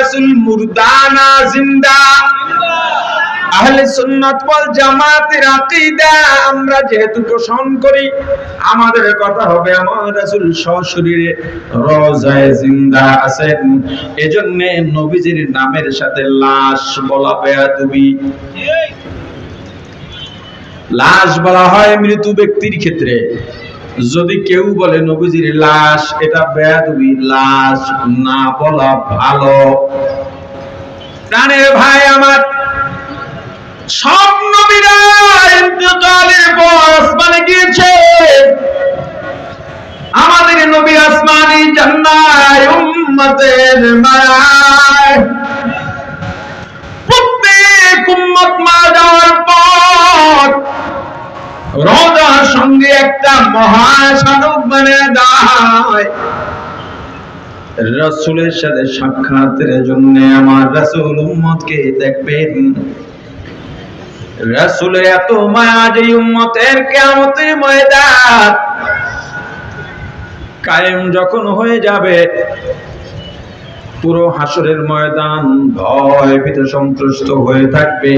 রাসূল মুরদানা জিন্দা। আহলে সুন্নাত ওয়াল জামাতের আকীদা আমরা যেহেতু পোষণ করি, আমাদের কথা হবে আমার রাসূল সশরীরে রওজায়ে জিন্দা আছেন। এজন্য নবীজির নামের সাথে লাশ বলা বেয়াদবি। লাশ বলা হয় মৃত ব্যক্তির ক্ষেত্রে। যদি কেউ বলে নবীজির লাশ, এটা বেয়াদবি, লাশ না বলা ভালো। প্রাণের ভাই আমার, সব নবীরা ইন্তেকালের পর আসমানে গিয়েছে। আমাদের নবী আসমানি জান্নায় উম্মতের মায়ায় প্রত্যেক উম্মত মারা যাওয়ার পর রওজার সঙ্গে একটা মহাসড়ক বানিয়ে দেয় রাসূলের সাথে সাক্ষাতের জন্য। আমার রাসূল উম্মতকে দেখবেন, রাসূলের এত মায়া যে উম্মতের কিয়ামতের ময়দান কায়েম যখন হয়ে যাবে, পুরো হাসরের ময়দান ভয় ভীত সন্ত্রস্ত হয়ে থাকবে।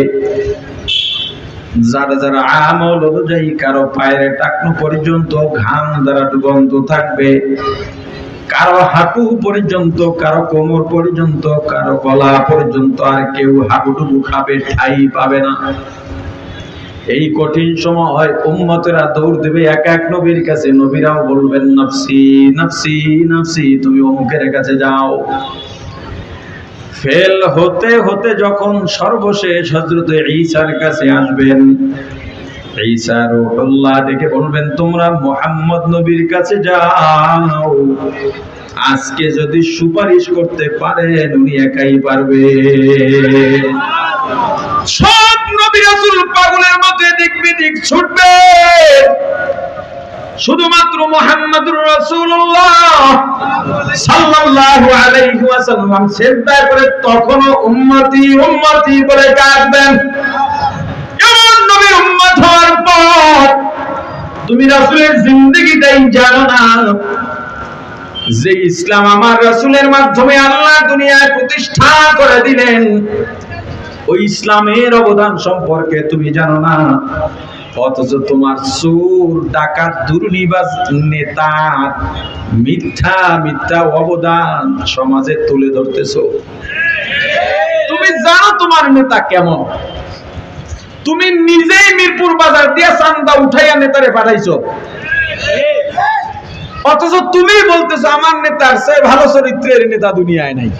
যারা যারা আমল অনুযায়ী কারো পায়ের টাকনু পর্যন্ত ঘাম দ্বারা ডুবন্ত থাকবে, কারো হাঁটু পর্যন্ত, কারো কোমর পর্যন্ত, কারো গলা পর্যন্ত, আর কেউ হাঁটুটুকু খাবে ঠাই পাবে না। এই কঠিন সময় উম্মতেরা দৌড় দেবে এক এক নবীর কাছে। নবীরাও বলবেন নফসি নফসি নফসি, তুমি অমুকের কাছে যাও। ফেল হতে হতে যখন সর্বশেষ হযরত ঈসার কাছে আসবেন, ঈসা রূহুল্লাহ ডেকে বলবেন তোমরা মুহাম্মদ নবীর কাছে যাও। আজকে যদি সুপারিশ করতে পারেন উনি একাই পারবে। সব নবী রাসূল পাগলের মতো এদিক বিদিক ছুটবে, শুধুমাত্র মুহাম্মদুর রাসূলুল্লাহ সাল্লাল্লাহু আলাইহি ওয়াসাল্লাম সিজদা করে তখনও উম্মতি উম্মতি বলে ডাকবেন। এমন নবীর উম্মত হওয়ার পর তুমি রাসূলের জিন্দেগিটাই জানো না, যে ইসলাম আমার রাসূলের মাধ্যমে আল্লাহ দুনিয়ায় প্রতিষ্ঠা করে দিলেন, ওই ইসলামের অবদান সম্পর্কে তুমি জানো না। অথচ তোমার চোর, ডাকাত, দুর্নীতিবাজ নেতা মিথ্যা মিথ্যা অবদান সমাজে তুলে ধরতেছো। তুমি জানো তোমার নেতা কেমন, তুমি নিজেই মিরপুর বাজার দিয়ে চান্দা উঠাইয়া নেতারে পাঠাইছো, অথচ তুমি বলতেছো আমার নেতার চেয়ে ভালো চরিত্রের নেতা দুনিয়ায় নাই।